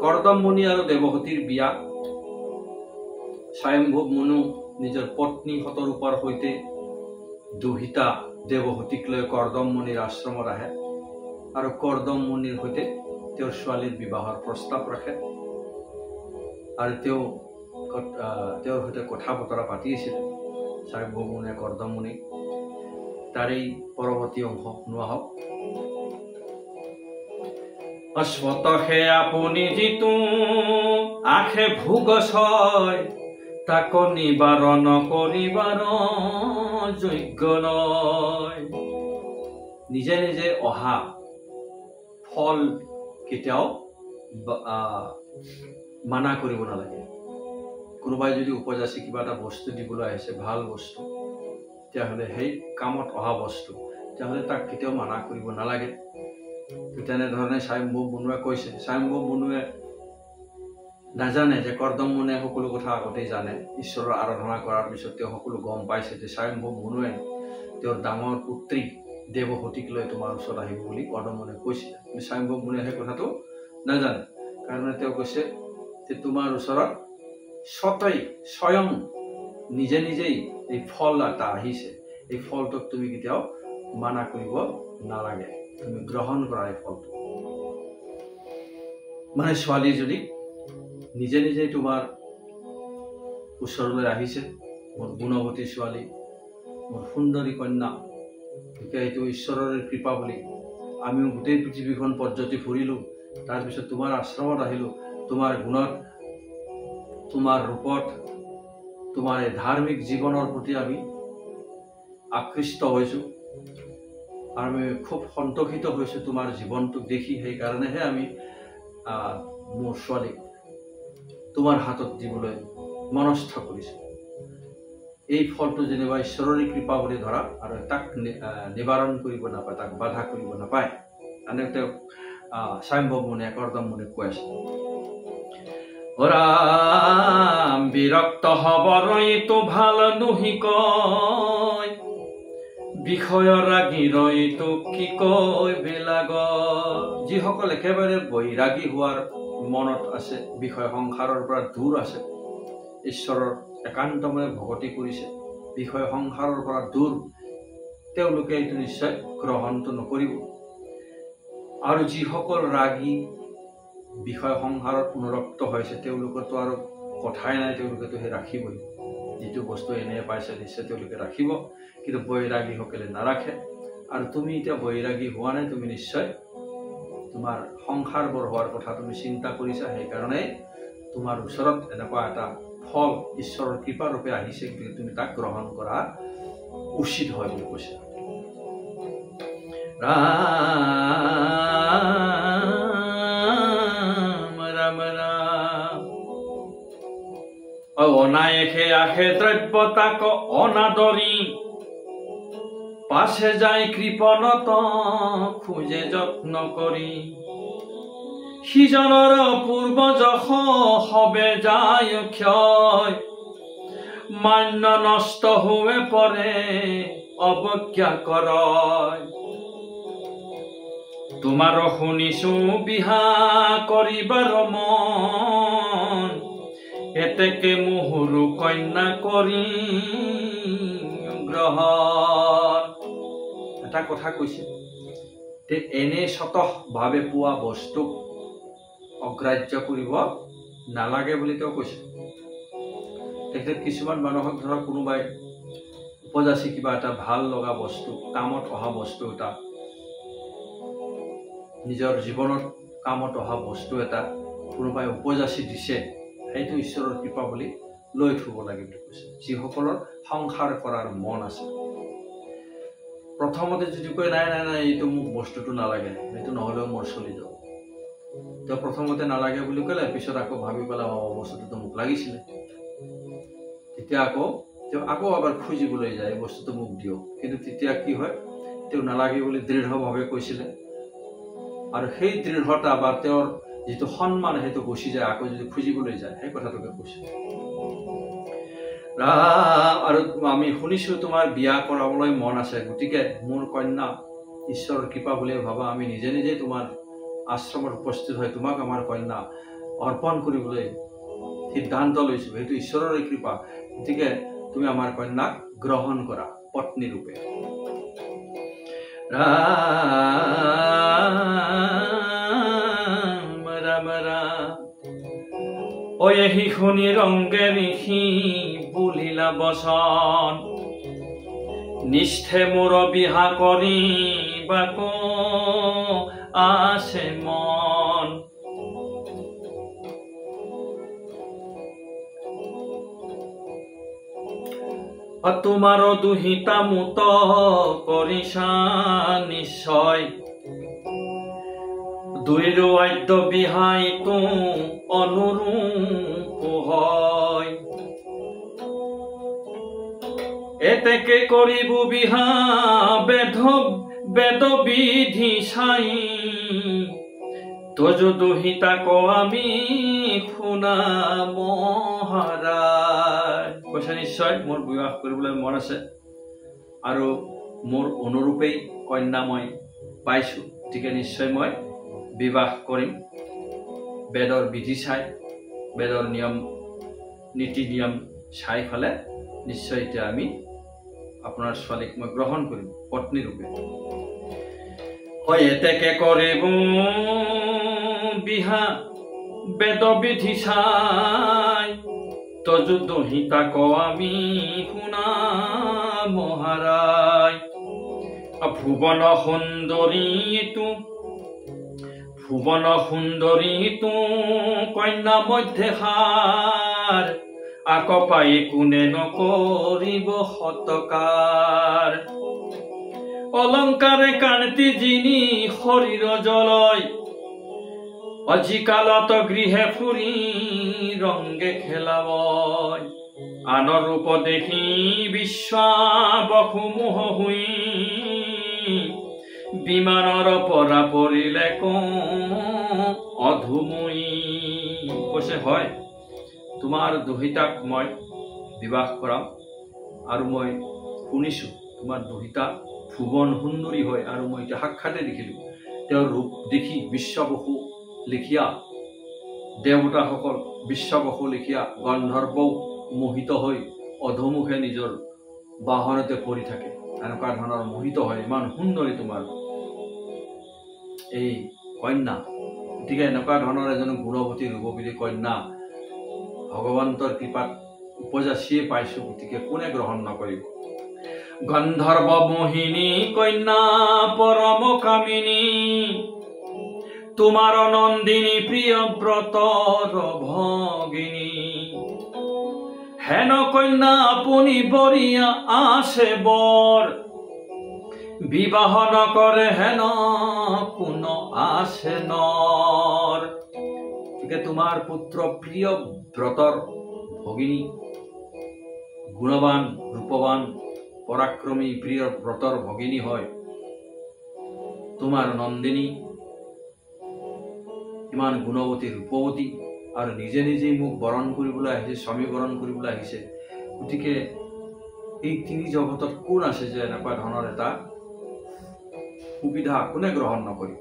কৰ্দম মুনি আৰু দেৱহতীৰ বিয়া। স্বয়ম্ভৱ মুনু নিজৰ পত্নীহঁতৰ ৰূপৰ সৈতে দুহিতা দেৱহতীক লৈ কৰ্দম মুনিৰ আশ্ৰমত আহে আৰু কৰ্দম মুনিৰ সৈতে তেওঁৰ ছোৱালীৰ বিবাহৰ প্ৰস্তাৱ ৰাখে আৰু তেওঁৰ সৈতে কথা বতৰা পাতি আছিল স্বয়ম্ভৱ মুনিয়ে কৰ্দম মুনি। তাৰেই পৰৱৰ্তী অংশ শুনোৱা হওক। অস্বতহে আপুনি যিটো আখে ভোগ ছয় তাক নিবাৰণ কৰিবাৰ যোগ্য নয়। নিজে নিজে অহা ফল কেতিয়াও মানা কৰিব নালাগে। কোনোবাই যদি উপজাচি কিবা এটা বস্তু দিবলৈ আহিছে, ভাল বস্তু, তেতিয়াহ'লে সেই কামত অহা বস্তু, তেতিয়াহ'লে তাক কেতিয়াও মানা কৰিব নালাগে। তেনেধৰণে স্বয়ম্ভৱ মুনুৱে কৈছে। স্বয়ম্ভৱ মুনুৱে নাজানে যে কৰ্দম মুনিয়ে সকলো কথা আগতেই জানে। ঈশ্বৰৰ আৰাধনা কৰাৰ পিছত তেওঁ সকলো গম পাইছে যে স্বয়ম্ভৱ মুনুৱে তেওঁৰ ডাঙৰ পুত্ৰী দেৱহতীক লৈ তোমাৰ ওচৰত আহিব বুলি কৰ্দম মুনিয়ে কৈছিলে। কিন্তু স্বয়ম্ভৱ মুনিয়ে সেই কথাটো নাজানে। কাৰণে তেওঁ কৈছে যে তোমাৰ ওচৰত স্বয়ং নিজে নিজেই এই ফল এটা আহিছে, এই ফলটোক তুমি কেতিয়াও মানা কৰিব নালাগে, তুমি গ্ৰহণ কৰা এই ফলটো। মানে ছোৱালী যদি নিজে নিজেই তোমাৰ ওচৰলৈ আহিছে, মোৰ গুণৱতী ছোৱালী, মোৰ সুন্দৰী কন্যা, গতিকে এইটো ঈশ্বৰৰে কৃপা বুলি আমিও গোটেই পৃথিৱীখন পৰ্যটী ফুৰিলোঁ, তাৰপিছত তোমাৰ আশ্ৰমত আহিলোঁ, তোমাৰ গুণত, তোমাৰ ৰূপত, তোমাৰ এই ধাৰ্মিক জীৱনৰ প্ৰতি আমি আকৃষ্ট হৈছোঁ আৰু আমি খুব সন্তোষিত হৈছোঁ তোমাৰ জীৱনটোক দেখি। সেইকাৰণেহে আমি মোৰ ছোৱালীক তোমাৰ হাতত দিবলৈ মনস্থ কৰিছোঁ। এই ফলটো যেনিবা ঈশ্বৰৰে কৃপা বুলি ধৰা আৰু তাক নিবাৰণ কৰিব নাপায়, তাক বাধা কৰিব নাপায়। মানে তেওঁ স্বয়ম্ভৱ মুনিয়ে কৰ্দম মুনিক কৈ আছে। ৰাম বিৰক্ত হবৰ এইটো ভাল নুহি কয়, বিষয় ৰাগী ৰৈটো কি কয় বেলাগ। যিসকল একেবাৰে বৈৰাগী হোৱাৰ মনত আছে, বিষয় সংসাৰৰ পৰা দূৰ আছে, ঈশ্বৰৰ একান্তময় ভকতি কৰিছে, বিষয় সংসাৰৰ পৰা দূৰ, তেওঁলোকে এইটো নিশ্চয় গ্ৰহণটো নকৰিব। আৰু যিসকল ৰাগী বিষয় সংসাৰত অনুৰক্ত হৈছে, তেওঁলোকৰতো আৰু কথাই নাই, তেওঁলোকেতো সেই ৰাখিবই। যিটো বস্তু এনে পাইছে নিশ্চয় তেওঁলোকে ৰাখিব, কিন্তু বৈৰাগীসকলে নাৰাখে। আৰু তুমি এতিয়া বৈৰাগী হোৱা নাই, তুমি নিশ্চয় তোমাৰ সংসাৰ বঢ়োৱাৰ কথা তুমি চিন্তা কৰিছা। সেইকাৰণে তোমাৰ ওচৰত এনেকুৱা এটা ফল ঈশ্বৰৰ কৃপাৰূপে আহিছে, গতিকে তুমি তাক গ্ৰহণ কৰা উচিত হয় বুলি কৈছে। ৰাম ৰাম ৰাম। অনায়েষে আহে দ্ৰব্য তাক অনাদৰি, পাছে যায় কৃপণত খোজে যত্ন কৰি। সিজনৰ পূৰ্ব যশ হবে যায় ক্ষয়, মান্য নষ্ট হৈ পৰে অৱজ্ঞা কৰয়। তোমাৰ শুনিছো বিহা কৰিবাৰ মন, এতেকে মুহুৰু কন্যা কৰি গ্ৰহণ। এটা কথা কৈছে, এনে স্বতঃ ভাৱে পোৱা বস্তুক অগ্ৰাহ্য কৰিব নালাগে বুলি তেওঁ কৈছে। তেখেত কিছুমান মানুহক ধৰক কোনোবাই উপজাচি কিবা এটা ভাল লগা বস্তু, কামত অহা বস্তু এটা, নিজৰ জীৱনত কামত অহা বস্তু এটা কোনোবাই উপজাচি দিছে, সেইটো ঈশ্বৰৰ কৃপা বুলি লৈ থব লাগে বুলি কৈছে। যিসকলৰ সংসাৰ কৰাৰ মন আছে, প্ৰথমতে যদি কয় নাই নাই নাই এইটো মোক বস্তুটো নালাগে, এইটো নহ'লেও মোৰ চলি যাব, তেওঁ প্ৰথমতে নালাগে বুলি ক'লে, পিছত আকৌ ভাবি পেলাই বস্তুটো মোক লাগিছিলে, তেতিয়া তেওঁ এবাৰ খুজিবলৈ যায়, বস্তুটো মোক দিয়ক। কিন্তু তেতিয়া কি হয়, তেওঁ নালাগে বুলি দৃঢ়ভাৱে কৈছিলে, আৰু সেই দৃঢ়তা বা তেওঁৰ যিটো সন্মান সেইটো গুচি যায়, আকৌ যদি খুজিবলৈ যায়, সেই কথাটোকে কৈছে। আৰু আমি শুনিছো তোমাৰ বিয়া কৰাবলৈ মন আছে, গতিকে মোৰ কন্যা ঈশ্বৰৰ কৃপা বুলি ভাবা, আমি নিজে নিজে তোমাৰ আশ্ৰমত উপস্থিত হৈ তোমাক আমাৰ কন্যা অৰ্পণ কৰিবলৈ সিদ্ধান্ত লৈছোঁ, সেইটো ঈশ্বৰৰে কৃপা। গতিকে তুমি আমাৰ কন্যাক গ্ৰহণ কৰা পত্নী ৰূপে। ৰাম ৰাম ৰাম অহি শুনি ৰংগে ঋষি বুলিলা বচন, নিষ্ঠে মোৰ বিহা কৰিবাক আছে মন। তোমাৰ দুহিতা মুত কৰিছা নিশ্চয়, দুইৰো আদ্য বিহাইতো অনুৰূপ হয়। এতেকে কৰিব বিহা বেদ বিধি চাই, তজু দুহিতাক আমি শুনা মহাৰাজ। কৈছে নিশ্চয় মোৰ বিবাহ কৰিবলৈ মন আছে, আৰু মোৰ অনুৰূপেই কন্যা মই পাইছোঁ, গতিকে নিশ্চয় মই বিবাহ কৰিম। বেদৰ বিধি চাই, বেদৰ নিয়ম নীতি নিয়ম চাই ফেলে নিশ্চয় এতিয়া আমি আপোনাৰ ছোৱালীক মই গ্ৰহণ কৰিম পত্নী ৰূপে। এতেকে কৰিব বিহা বেদ বিধি চাই, তজু দুহিতাক আমি শুনা মহাৰাজ। ভুৱন সুন্দৰীটো কন্যা মধ্যে সাৰ, আক পাই কোনে নকৰিব সৎকাৰ। অলংকাৰে কান্তি যিনি শৰীৰ জলয়, আজিকালত গৃহে ফুৰি ৰংগে খেলাবয়। আনৰ ৰূপ দেখি বিশ্বাবসু মোহ হুই, বিমানৰ পৰা পৰিলে অধুময়ী। কৈছে হয়, তোমাৰ দুহিতাক মই বিবাহ কৰাম, আৰু মই শুনিছোঁ তোমাৰ দুহিতা ভুৱন সুন্দৰী হয়, আৰু মই এতিয়া সাক্ষাতে দেখিলোঁ। তেওঁৰ ৰূপ দেখি বিশ্ববসু লিখিয়া দেৱতাসকল, বিশ্ববসু লিখিয়া গন্ধৰ্ব মোহিত হৈ অধোমুখে নিজৰ বাহনতে পৰি থাকে, এনেকুৱা ধৰণৰ মোহিত হয়। ইমান সুন্দৰী তোমাৰ এই কন্যা। গতিকে এনেকুৱা ধৰণৰ এজনী গুণৱতী ৰূপৱতী কন্যা ভগৱন্তৰ কৃপাত উপজাচিয়ে পাইছোঁ, গতিকে কোনে গ্ৰহণ নকৰিব। গন্ধৰ্ব মোহিনী কন্যা পৰম কামিনী, তোমাৰ নন্দিনী প্ৰিয় ব্ৰতৰ ভগিনী। হেন কন্যা আপুনি বৰিয়া আছে বৰ, বিবাহ নকৰে হেন কোন আছে নৰ। গতিকে তোমাৰ পুত্ৰ প্ৰিয় ব্ৰতৰ ভগিনী, গুণৱান ৰূপৱান পৰাক্ৰমী প্ৰিয় ব্ৰতৰ ভগিনী হয় তোমাৰ নন্দিনী, ইমান গুণৱতী ৰূপৱতী, আৰু নিজে নিজেই মোক বৰণ কৰিবলৈ আহিছে, স্বামী বৰণ কৰিবলৈ আহিছে। গতিকে এই তিনি জগতত কোন আছে যে এনেকুৱা ধৰণৰ এটা সুবিধা কোনে গ্ৰহণ নকৰিব।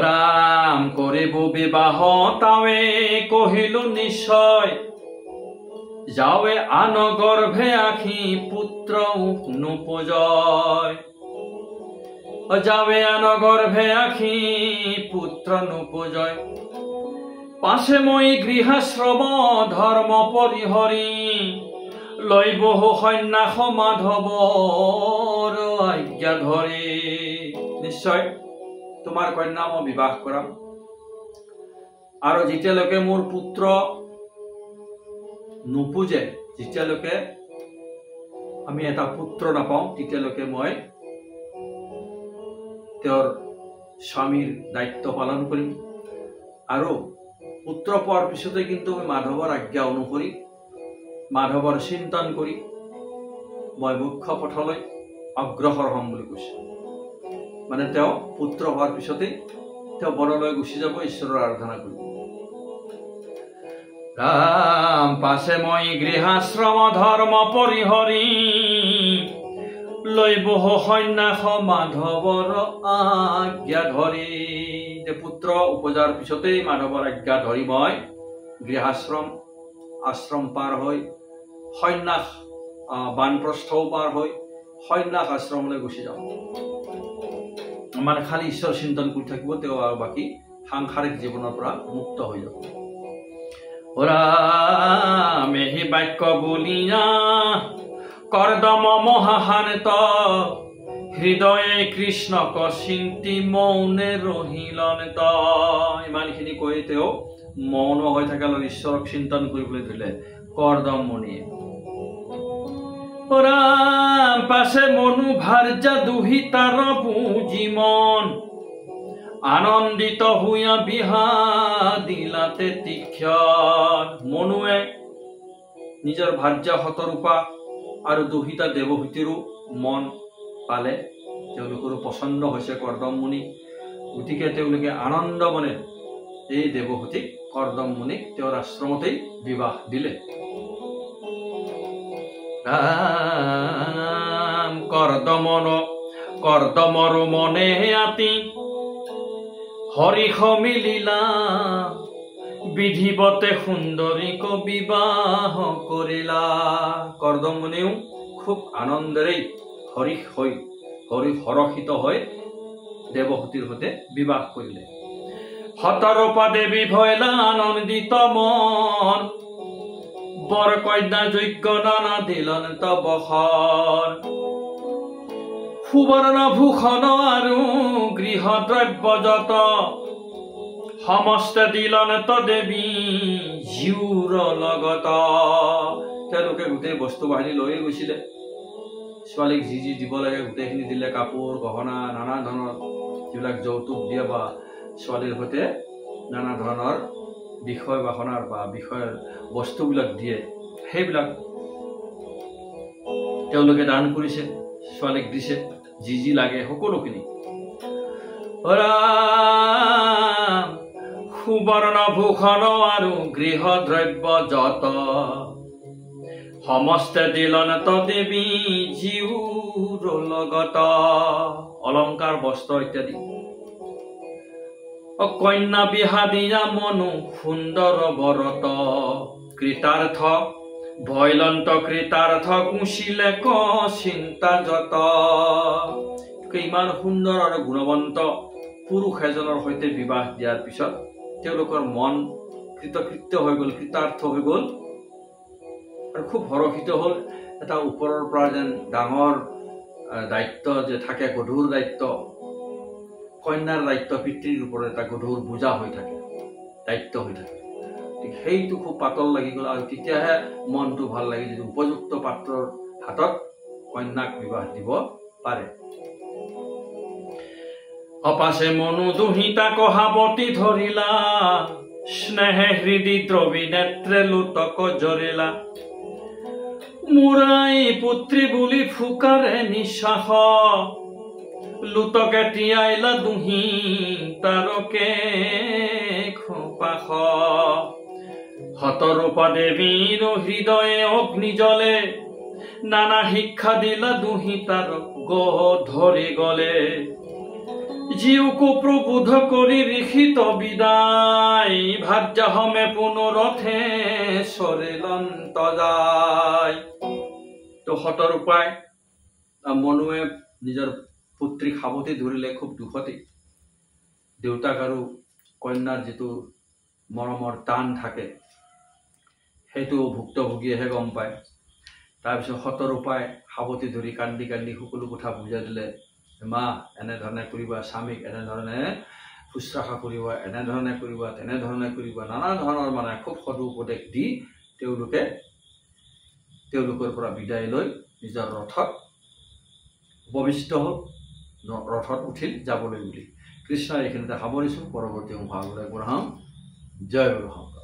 ৰাম কৰিব বিবাহ তাৱে কহিলো নিশ্চয়, যাৱে আন গৰ্ভে আখি পুত্ৰ নোপজয়। যাৱে আন গৰ্ভে আখি পুত্ৰ নোপজয়, পাছে মই গৃহাশ্ৰম ধৰ্ম পৰিহৰি, লৈ বহু সন্যাস মাধৱৰ আজ্ঞা ধৰি। নিশ্চয় তোমাৰ কন্যা মই বিবাহ কৰাম, আৰু যেতিয়ালৈকে মোৰ পুত্ৰ নোপোজে, যেতিয়ালৈকে আমি এটা পুত্ৰ নাপাওঁ, তেতিয়ালৈকে মই তেওঁৰ স্বামীৰ দায়িত্ব পালন কৰিম। আৰু পুত্ৰ পোৱাৰ পিছতে কিন্তু মাধৱৰ আজ্ঞা অনুসৰি, মাধৱৰ চিন্তন কৰি মই মুখ্য পথলৈ অগ্ৰসৰ হ'ম বুলি কৈছে। মানে তেওঁ পুত্ৰ হোৱাৰ পিছতেই তেওঁ বনলৈ গুচি যাব, ঈশ্বৰৰ আৰাধনা কৰিব। ৰাম পাছে মই গৃহাশ্ৰম ধৰ্ম পৰিহৰি, লৈ বহু সন্যাস মাধৱৰ আজ্ঞা ধৰি। পুত্ৰ উপজাৰ পিছতেই মাধৱৰ আজ্ঞা ধৰি মই আশ্ৰম পাৰ হৈ সন্যাস বানপ্ৰস্থও পাৰ হৈ সন্যাস আশ্ৰমলৈ গুচি যাওঁ। মানে খালি ঈশ্বৰ চিন্তন কৰি থাকিব তেওঁ, আৰু বাকী সাংসাৰিক জীৱনৰ পৰা মুক্ত হৈ যাব। মেহি বাক্য বলিয়া কৰ্দম মহাশান্ত, হৃদয়ে কৃষ্ণক চিন্তি মৌনে ৰহিলন্ত। ইমানখিনি কৈ তেওঁ মৌন হৈ থাকে, ঈশ্বৰক চিন্তন কৰিবলৈ ধৰিলে কৰ্দম মুনিয়ে। পাছে মনু ভাৰ্যা দুহিতাৰ পুঁজি মন, আনন্দিত হুয়া বিহা দিলাতে তীক্ষণ। মনুৱে নিজৰ ভাৰ্যা শতৰূপা আৰু দুহিতা দেৱহূতিৰো মন পালে, তেওঁলোকৰো পচন্দ হৈছে কৰ্দম মুনি। গতিকে তেওঁলোকে আনন্দ মনে এই দেৱহূতিক কৰ্দম মুনিক তেওঁৰ আশ্ৰমতেই বিবাহ দিলে। কৰ্দমৰ মনে আতি হৰিষ মিলিলা, বিধিবতে সুন্দৰীক বিবাহ কৰিলা। কৰ্দম মুনিও খুব আনন্দেৰেই হৰষিত হৈ দেৱহূতিৰ সৈতে বিবাহ কৰিলে। শতৰূপা দেৱী ভৈলা আনন্দিত মন, বৰ কন্যা যজ্ঞ নানা দিলন্ত বসন। সুবৰ্ণ ভূষণ আৰু গৃহ দ্ৰব্য যত, সমস্ত দিলন্ত দেৱী জীউৰ লগত। তেওঁলোকে গোটেই বস্তু বাহিনী লৈয়ে গৈছিলে, ছোৱালীক যি যি দিব লাগে গোটেইখিনি দিলে। কাপোৰ গহনা নানা ধৰণৰ যিবিলাক যৌতুক দিয়ে বা ছোৱালীৰ সৈতে নানা ধৰণৰ বিষয় বাসনাৰ বা বিষয়ৰ বস্তুবিলাক দিয়ে, সেইবিলাক তেওঁলোকে দান কৰিছে, ছোৱালীক দিছে যি যি লাগে সকলোখিনি। সুবৰ্ণ ভূষণ আৰু গৃহ দ্ৰব্য যত, সমস্তে দিলন্ত দেৱী জীউৰ লগত। অলংকাৰ বস্ত্ৰ ইত্যাদি। কন্যা বিহা দিয়া মনু সুন্দৰ বৰত, কৃতাৰ্থ ভৈলন্ত কৃতাৰ্থ কুশিলে ক চিন্তা যত। ইমান সুন্দৰ আৰু গুণৱন্ত পুৰুষ এজনৰ সৈতে বিবাহ দিয়াৰ পিছত তেওঁলোকৰ মন কৃতকৃত্য হৈ গ'ল, কৃতাৰ্থ হৈ গ'ল আৰু খুব হৰষিত হ'ল। এটা ওপৰৰ পৰা যেন ডাঙৰ দায়িত্ব যে থাকে, গধুৰ দায়িত্ব, কন্যাৰ দায়িত্ব পিতৃৰ ওপৰত এটা গধুৰ বোজা হৈ থাকে, দায়িত্ব হৈ থাকে। সেইটো খুব পাতল লাগি গ'ল, আৰু তেতিয়াহে মনটো ভাল লাগি যদি উপযুক্ত পাত্ৰৰ হাতত কন্যাক বিবাহ দিব পাৰে। অপাছে মনু দুহিতা কহাবতী ধৰিলা, স্নেহে হৃদি দ্ৰবী নেত্ৰে লুতক জৰিলা। মুৰাই পুত্ৰী বুলি ফুকাৰে নিশ্বাস, লুতকে তিয়াইলা দুহি তাৰকে খোপাস। শতৰূপা দেৱীৰ হৃদয়ে অগ্নি জ্বলে, নানা শিক্ষা দিলা দুহি তাৰ গহ ধৰি গলে। জীউকো প্ৰবোধ কৰি ঋষিত বিদায়, ভাৰ্যা হমে পুনৰথে চৰিলন্ত যায়। তো শতৰূপাই মনুৱে নিজৰ পুত্ৰীক সাৱটি ধৰিলে খুব দুখতেই। দেউতাক আৰু কন্যাৰ যিটো মৰমৰ টান থাকে সেইটো ভুক্তভোগীয়েহে গম পায়। তাৰপিছত শতৰূপাই সাৱটি ধৰি কান্দি কান্দি সকলো কথা বুজাই দিলে। মা, এনেধৰণে কৰিবা, স্বামীক এনেধৰণে শুশ্ৰূষা কৰিবা, এনেধৰণে কৰিবা, তেনেধৰণে কৰিবা, নানা ধৰণৰ মানে খুব সদু উপদেশ দি তেওঁলোকৰ পৰা বিদায় লৈ নিজৰ ৰথত উপবিষ্ট হ'ল, ৰথত উঠিল যাবলৈ বুলি। কৃষ্ণই এইখিনিতে সামৰিছোঁ, পৰৱৰ্তী ভাগলৈ পঢ়াম। জয় গুৰু শংকৰ।